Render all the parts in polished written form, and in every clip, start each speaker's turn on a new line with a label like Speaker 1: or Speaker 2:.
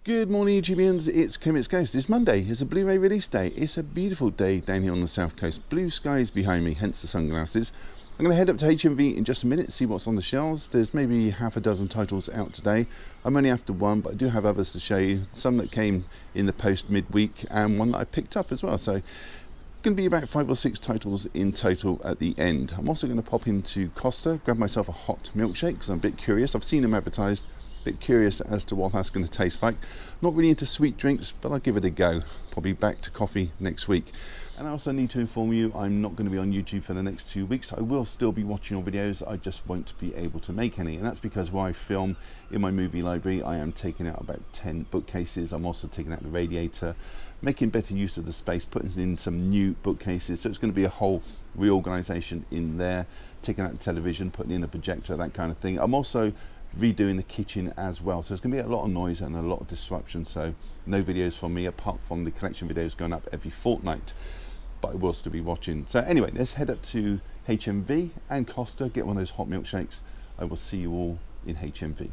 Speaker 1: Good morning, YouTubians. It's Kermit's Ghost. It's Monday. It's a Blu-ray release day. It's a beautiful day down here on the south coast. Blue skies behind me, hence the sunglasses. I'm going to head up to HMV in just a minute, see what's on the shelves. There's maybe half a dozen titles out today. I'm only after one, but I do have others to show you. Some that came in the post midweek and one that I picked up as well. So going to be about 5 or 6 titles in total at the end. I'm also going to pop into Costa, grab myself a hot milkshake because I'm a bit curious. I've seen them advertised. Bit curious as to what that's going to taste like. Not really into sweet drinks, but I'll give it a go. Probably back to coffee next week. And I also need to inform you I'm not going to be on YouTube for the next 2 weeks. I will still be watching your videos, I just won't be able to make any. And that's because while I film in my movie library, I am taking out about 10 bookcases. I'm also taking out the radiator, making better use of the space, putting in some new bookcases. So it's going to be a whole reorganisation in there, taking out the television, putting in a projector, that kind of thing. I'm also redoing the kitchen as well, so there's going to be a lot of noise and a lot of disruption. So no videos from me apart from the collection videos going up every fortnight, but I will still be watching. So anyway, let's head up to HMV and Costa, get one of those hot milkshakes. I will see you all in HMV.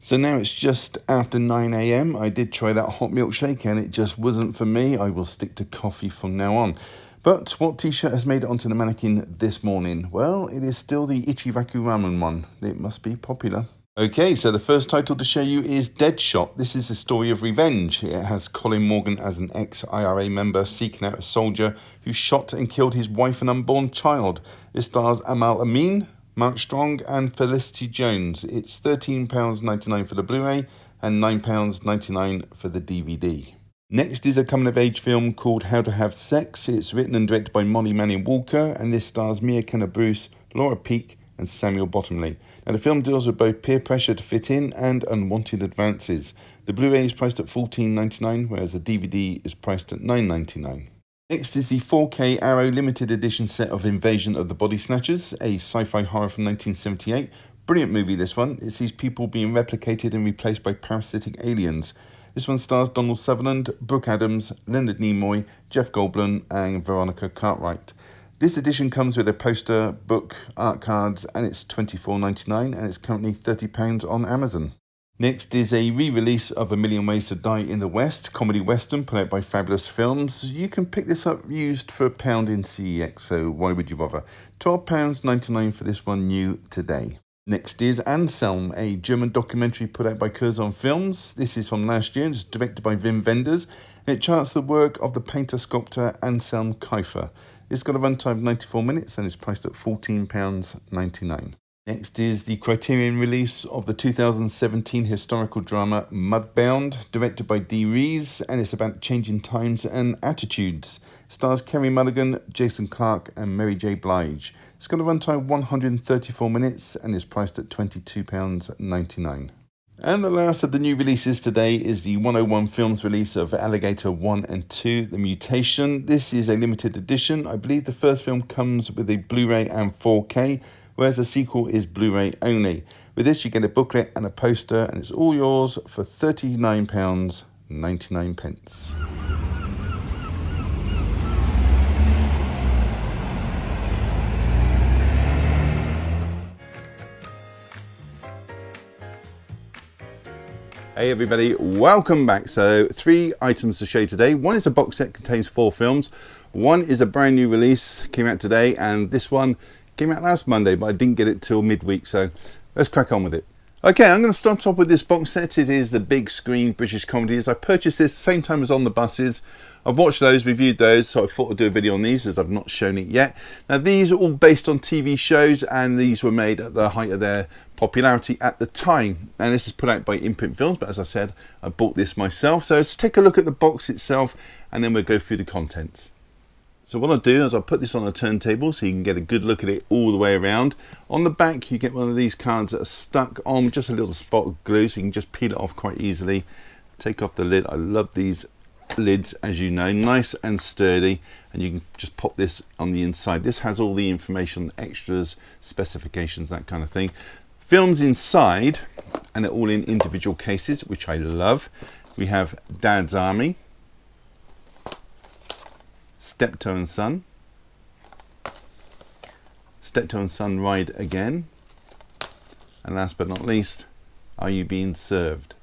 Speaker 1: So now it's just after 9 AM. I did try that hot milkshake and it just wasn't for me. I will stick to coffee from now on. But what t-shirt has made it onto the mannequin this morning? Well, it is still the Ichiraku Ramen one. It must be popular. Okay, so the first title to show you is Deadshot. This is a story of revenge. It has Colin Morgan as an ex-IRA member seeking out a soldier who shot and killed his wife and unborn child. It stars Amal Amin, Mark Strong and Felicity Jones. It's £13.99 for the Blu-ray and £9.99 for the DVD. Next is a coming-of-age film called How to Have Sex. It's written and directed by Molly Manning Walker, and this stars Mia Kenner-Bruce, Laura Peake and Samuel Bottomley. Now the film deals with both peer pressure to fit in and unwanted advances. The Blu-ray is priced at $14.99, whereas the DVD is priced at $9.99. Next is the 4K Arrow limited edition set of Invasion of the Body Snatchers, a sci-fi horror from 1978. Brilliant movie, this one. It sees people being replicated and replaced by parasitic aliens. This one stars Donald Sutherland, Brooke Adams, Leonard Nimoy, Jeff Goldblum and Veronica Cartwright. This edition comes with a poster, book, art cards, and it's $24.99 and it's currently £30 on Amazon. Next is a re-release of A Million Ways to Die in the West, comedy western put out by Fabulous Films. You can pick this up used for £1 in CEX, so why would you bother? £12.99 for this one new today. Next is Anselm, a German documentary put out by Curzon Films. This is from last year and it's directed by Wim Wenders. And it charts the work of the painter-sculptor Anselm Kiefer. It's got a runtime of 94 minutes and it's priced at £14.99. Next is the Criterion release of the 2017 historical drama Mudbound, directed by Dee Rees, and it's about changing times and attitudes. It stars Kerry Mulligan, Jason Clarke and Mary J. Blige. It's got a runtime of 134 minutes and is priced at £22.99. And the last of the new releases today is the 101 Films release of Alligator 1 and 2, The Mutation. This is a limited edition. I believe the first film comes with a Blu-ray and 4K, whereas the sequel is Blu-ray only. With this, you get a booklet and a poster, and it's all yours for £39.99. Hey everybody, welcome back. So 3 items to show you today. One is a box set, contains 4 films. One is a brand new release, came out today, and this one came out last Monday, but I didn't get it till midweek, so let's crack on with it. Okay, I'm going to start off with this box set. It is the big screen British comedies. I purchased this same time as On the Buses. I've watched those, reviewed those, so I thought I'd do a video on these as I've not shown it yet. Now these are all based on TV shows, and these were made at the height of their popularity at the time. And this is put out by Imprint Films, but as I said, I bought this myself. So let's take a look at the box itself, and then we'll go through the contents. So what I'll do is I'll put this on a turntable so you can get a good look at it all the way around. On the back you get one of these cards that are stuck on just a little spot of glue, so you can just peel it off quite easily. Take off the lid. I love these lids, as you know, nice and sturdy, and you can just pop this on the inside. This has all the information, extras, specifications, that kind of thing. Films inside, and they're all in individual cases, which I love. We have Dad's Army, Steptoe and Son, Steptoe and Son Ride Again, and last but not least, Are You Being Served?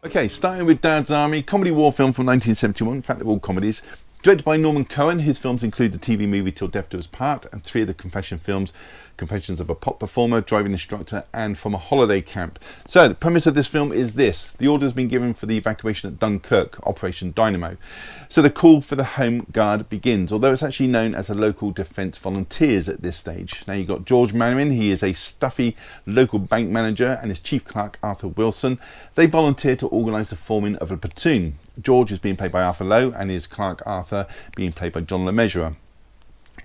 Speaker 1: Okay, starting with Dad's Army, comedy war film from 1971. In fact, they're all comedies. Directed by Norman Cohen, his films include the TV movie Till Death Do Us Part and 3 of the confession films, Confessions of a Pop Performer, Driving Instructor, and From a Holiday Camp. So the premise of this film is this: the order has been given for the evacuation at Dunkirk, Operation Dynamo. So the call for the Home Guard begins, although it's actually known as the Local Defence Volunteers at this stage. Now you've got George Manwaring. He is a stuffy local bank manager, and his chief clerk Arthur Wilson. They volunteer to organise the forming of a platoon. George is being played by Arthur Lowe, and his clerk Arthur being played by John LeMessurier.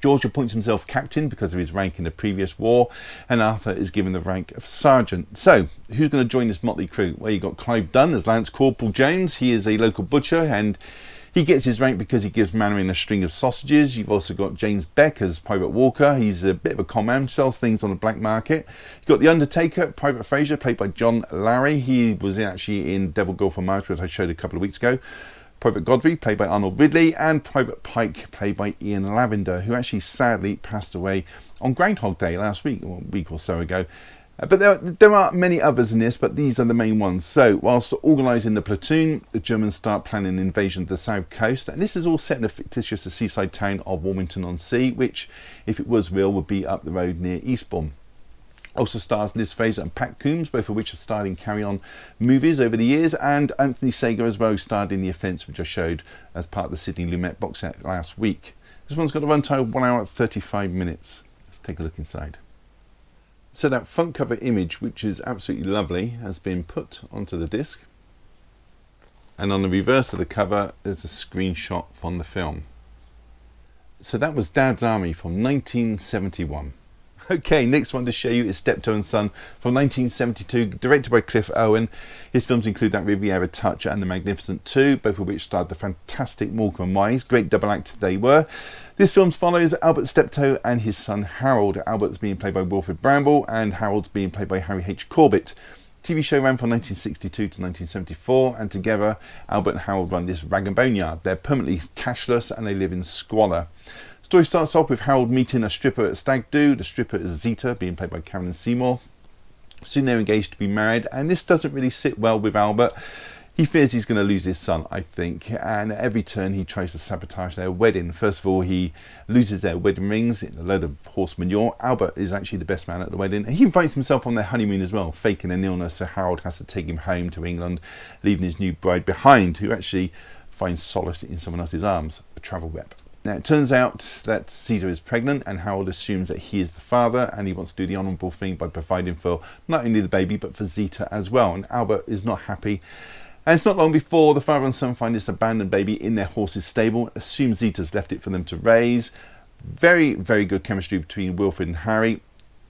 Speaker 1: George appoints himself captain because of his rank in the previous war, and Arthur is given the rank of sergeant. So, who's going to join this motley crew? Well, you've got Clive Dunn as Lance Corporal Jones. He is a local butcher, and he gets his rank because he gives Manwaring a string of sausages. You've also got James Beck as Private Walker. He's a bit of a con man, sells things on the black market. You've got the Undertaker, Private Fraser, played by John Larry. He was actually in Devil Go for Mars, which I showed a couple of weeks ago. Private Godfrey, played by Arnold Ridley, and Private Pike, played by Ian Lavender, who actually sadly passed away on Groundhog Day last week, or a week or so ago. But there are many others in this, but these are the main ones. So, whilst organising the platoon, the Germans start planning an invasion of the south coast, and this is all set in the fictitious seaside town of Wilmington-on-Sea, which, if it was real, would be up the road near Eastbourne. Also stars Liz Fraser and Pat Coombs, both of which have starred in Carry On movies over the years, and Anthony Sager as well, who starred in The Offence, which I showed as part of the Sidney Lumet box set last week. This one's got a runtime of 1 hour and 35 minutes. Let's take a look inside. So that front cover image, which is absolutely lovely, has been put onto the disc. And on the reverse of the cover, there's a screenshot from the film. So that was Dad's Army from 1971. Okay, next one to show you is Steptoe and Son from 1972, directed by Cliff Owen. His films include That Riviera Touch and The Magnificent Two, both of which starred the fantastic Morecambe and Wise. Great double act they were. This film follows Albert Steptoe and his son Harold. Albert's being played by Wilfred Bramble and Harold's being played by Harry H. Corbett. TV show ran from 1962 to 1974, and together Albert and Harold run this rag and bone yard. They're permanently cashless and they live in squalor. Story starts off with Harold meeting a stripper at Stag Do. The stripper is Zita, being played by Carolyn Seymour. Soon they're engaged to be married, and this doesn't really sit well with Albert. He fears he's going to lose his son, I think, and at every turn he tries to sabotage their wedding. First of all, he loses their wedding rings in a load of horse manure. Albert is actually the best man at the wedding, and he invites himself on their honeymoon as well, faking an illness, so Harold has to take him home to England, leaving his new bride behind, who actually finds solace in someone else's arms, a travel rep. Now, it turns out that Zita is pregnant, and Harold assumes that he is the father, and he wants to do the honourable thing by providing for not only the baby, but for Zita as well. And Albert is not happy. And it's not long before the father and son find this abandoned baby in their horse's stable, assume Zita's left it for them to raise. Very, very good chemistry between Wilfred and Harry.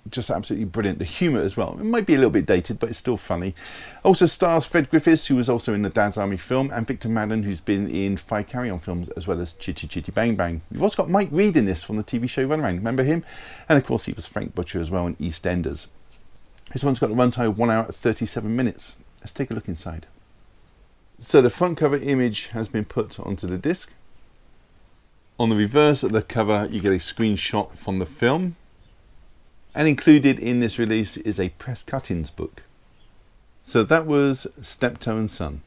Speaker 1: Just absolutely brilliant. The humour as well. It might be a little bit dated, but it's still funny. Also stars Fred Griffiths, who was also in the Dad's Army film, and Victor Madden, who's been in 5 Carry On films, as well as Chitty Chitty Bang Bang. You've also got Mike Reid in this from the TV show Runaround. Remember him? And of course he was Frank Butcher as well in EastEnders. This one's got a runtime of 1 hour and 37 minutes. Let's take a look inside. So the front cover image has been put onto the disc. On the reverse of the cover you get a screenshot from the film. And included in this release is a press cuttings book. So that was Steptoe and Son.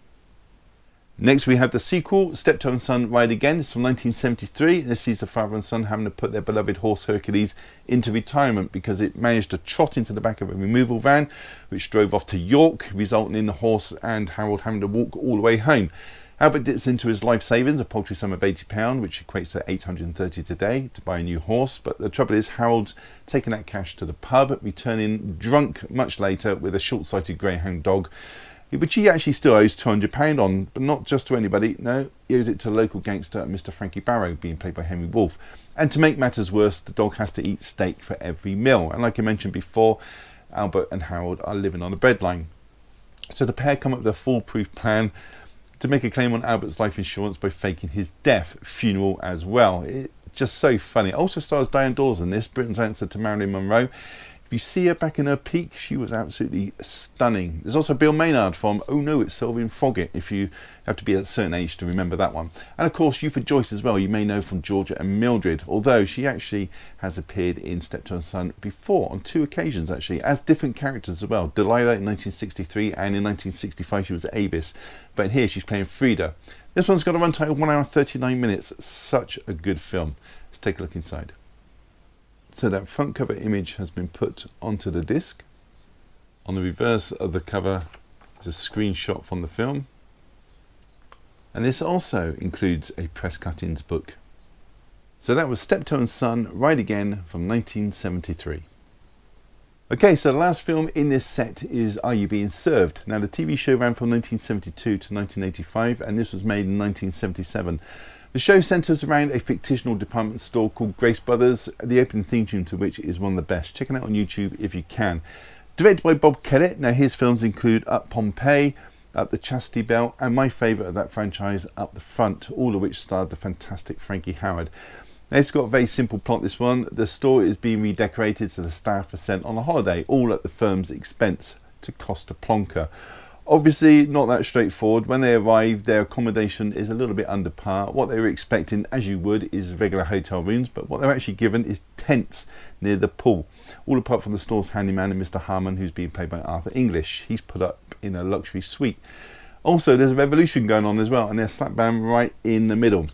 Speaker 1: Next we have the sequel, Steptoe and Son Ride Again. It's from 1973. This sees the father and son having to put their beloved horse Hercules into retirement because it managed to trot into the back of a removal van which drove off to York, resulting in the horse and Harold having to walk all the way home. Albert dips into his life savings, a paltry sum of £80, which equates to $830 today, to buy a new horse. But the trouble is, Harold's taking that cash to the pub, returning drunk much later with a short-sighted greyhound dog, which he actually still owes £200 on, but not just to anybody. No, he owes it to local gangster Mr. Frankie Barrow, being played by Henry Wolfe. And to make matters worse, the dog has to eat steak for every meal. And like I mentioned before, Albert and Harold are living on a breadline. So the pair come up with a foolproof plan to make a claim on Albert's life insurance by faking his death, funeral as well. It's just so funny. It also stars Diane Dawes in this, Britain's answer to Marilyn Monroe. If you see her back in her peak, she was absolutely stunning. There's also Bill Maynard from Oh No, It's Sylvian Froggett, if you have to be at a certain age to remember that one. And of course, Eupha Joyce as well, you may know from Georgia and Mildred, although she actually has appeared in Steptoe and Son before, on 2 occasions actually, as different characters as well. Delilah in 1963, and in 1965 she was Avis, but here she's playing Frida. This one's got a runtime of 1 hour 39 minutes. Such a good film. Let's take a look inside. So that front cover image has been put onto the disc. On the reverse of the cover is a screenshot from the film. And this also includes a press cuttings book. So that was Steptoe and Son Ride Again from 1973. Okay, so the last film in this set is Are You Being Served? Now the TV show ran from 1972 to 1985, and this was made in 1977. The show centres around a fictional department store called Grace Brothers, the opening theme tune to which is one of the best. Check it out on YouTube if you can. Directed by Bob Kellett. Now his films include Up Pompeii, Up the Chastity Belt, and my favourite of that franchise, Up the Front, all of which starred the fantastic Frankie Howerd. Now, it's got a very simple plot, this one. The store is being redecorated, so the staff are sent on a holiday, all at the firm's expense, to Costa Plonka. Obviously not that straightforward. When they arrive, their accommodation is a little bit under par. What they were expecting, as you would, is regular hotel rooms, but what they're actually given is tents near the pool. All apart from the store's handyman and Mr. Harmon, who's being played by Arthur English. He's put up in a luxury suite. Also, there's a revolution going on as well, and they're slap bang right in the middle.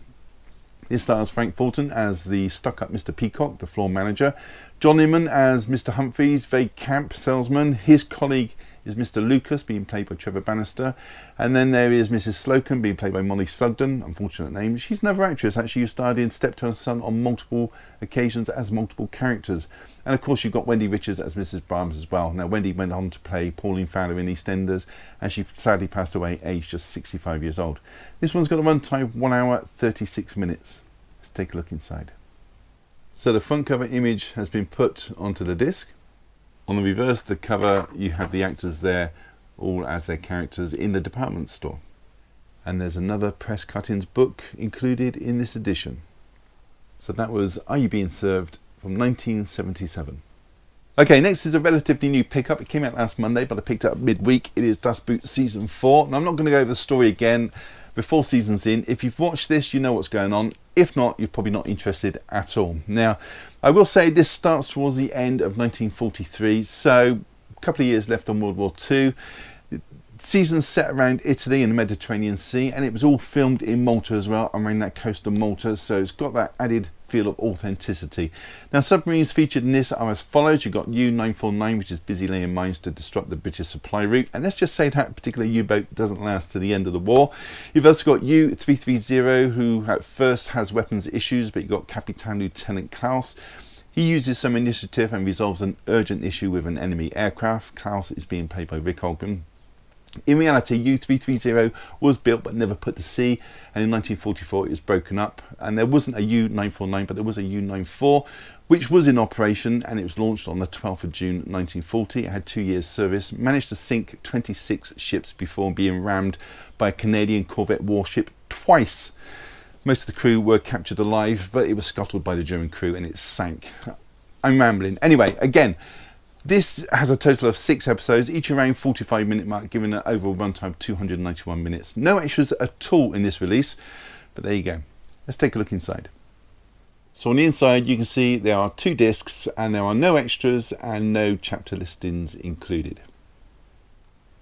Speaker 1: This stars Frank Fulton as the stuck-up Mr. Peacock, the floor manager. John Inman as Mr. Humphreys, very camp salesman. His colleague is Mr. Lucas, being played by Trevor Bannister. And then there is Mrs. Slocum, being played by Molly Sugden, unfortunate name. She's another actress, actually, who starred in Steptoe and Son on multiple occasions as multiple characters. And of course, you've got Wendy Richards as Mrs. Brahms as well. Now, Wendy went on to play Pauline Fowler in EastEnders, and she sadly passed away aged just 65 years old. This one's got a runtime of 1 hour 36 minutes. Let's take a look inside. So the front cover image has been put onto the disc. On the reverse of the cover, you have the actors there, all as their characters in the department store. And there's another press cuttings book included in this edition. So that was Are You Being Served from 1977. Okay, next is a relatively new pickup. It came out last Monday, but I picked it up midweek. It is Das Boot Season 4. Now, I'm not going to go over the story again. We're 4 seasons in. If you've watched this, you know what's going on. If not, you're probably not interested at all. Now, I will say this starts towards the end of 1943, so a couple of years left on World War II. Seasons set around Italy and the Mediterranean Sea, and it was all filmed in Malta as well, around that coast of Malta, so it's got that added feel of authenticity. Now, submarines featured in this are as follows. You've got U-949, which is busy laying mines to disrupt the British supply route, and let's just say that particular U-boat doesn't last to the end of the war. You've also got U-330, who at first has weapons issues, but you've got Capitan Lieutenant Klaus. He uses some initiative and resolves an urgent issue with an enemy aircraft. Klaus is being played by Rick Ogden. In reality, U-330 was built but never put to sea, and in 1944 it was broken up, and there wasn't a U-949 but there was a U-94 which was in operation, and it was launched on the 12th of June 1940. It had 2 years service, managed to sink 26 ships before being rammed by a Canadian corvette warship twice. Most of the crew were captured alive, but it was scuttled by the German crew and it sank. I'm rambling. Anyway, again, this has a total of 6 episodes, each around 45-minute mark, giving an overall runtime of 291 minutes. No extras at all in this release, but there you go. Let's take a look inside. So on the inside, you can see there are 2 discs, and there are no extras and no chapter listings included.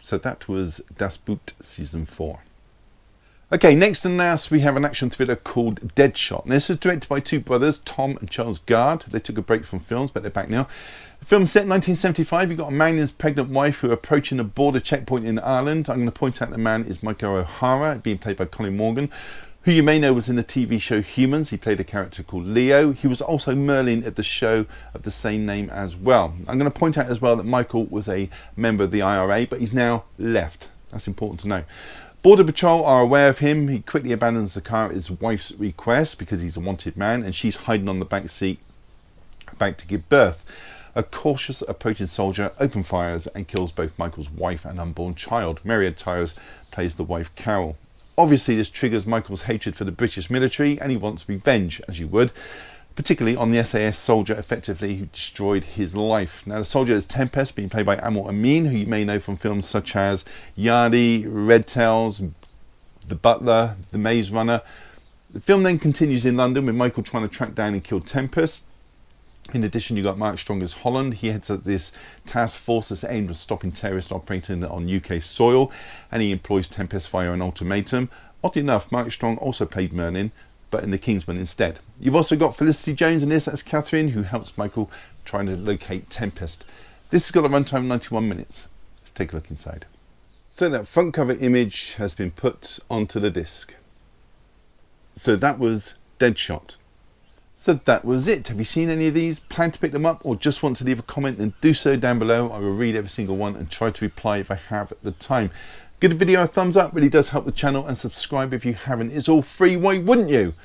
Speaker 1: So that was Das Boot Season 4. Okay, next and last we have an action thriller called Deadshot. This is directed by 2 brothers, Tom and Charles Gard. They took a break from films, but they're back now. The film set in 1975. You've got a man and his pregnant wife who are approaching a border checkpoint in Ireland. I'm going to point out the man is Michael O'Hara, being played by Colin Morgan, who you may know was in the TV show Humans. He played a character called Leo. He was also Merlin at the show of the same name as well. I'm going to point out as well that Michael was a member of the IRA, but he's now left. That's important to know. Border Patrol are aware of him. He quickly abandons the car at his wife's request because he's a wanted man, and she's hiding on the back seat about to give birth. A cautious approaching soldier opens fires and kills both Michael's wife and unborn child. Myriad Tyres plays the wife Carol. Obviously, this triggers Michael's hatred for the British military, and he wants revenge, as you would, particularly on the SAS soldier, effectively, who destroyed his life. Now, the soldier is Tempest, being played by Amor Amin, who you may know from films such as Yardy, Red Tails, The Butler, The Maze Runner. The film then continues in London with Michael trying to track down and kill Tempest. In addition, you got Mark Strong as Holland. He heads up this task force that's aimed at stopping terrorists operating on UK soil, and he employs Tempest via an ultimatum. Oddly enough, Mark Strong also played Merlin, but in The Kingsman instead. You've also got Felicity Jones in this as Catherine, who helps Michael trying to locate Tempest. This has got a runtime of 91 minutes. Let's take a look inside. So that front cover image has been put onto the disc. So that was Deadshot. So that was it. Have you seen any of these? Plan to pick them up, or just want to leave a comment? Then do so down below. I will read every single one and try to reply if I have the time. Give the video a thumbs up, really does help the channel, and subscribe if you haven't. It's all free, why wouldn't you?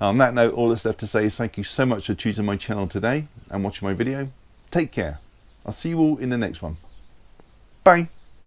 Speaker 1: On that note, all that's left to say is thank you so much for choosing my channel today and watching my video. Take care. I'll see you all in the next one. Bye.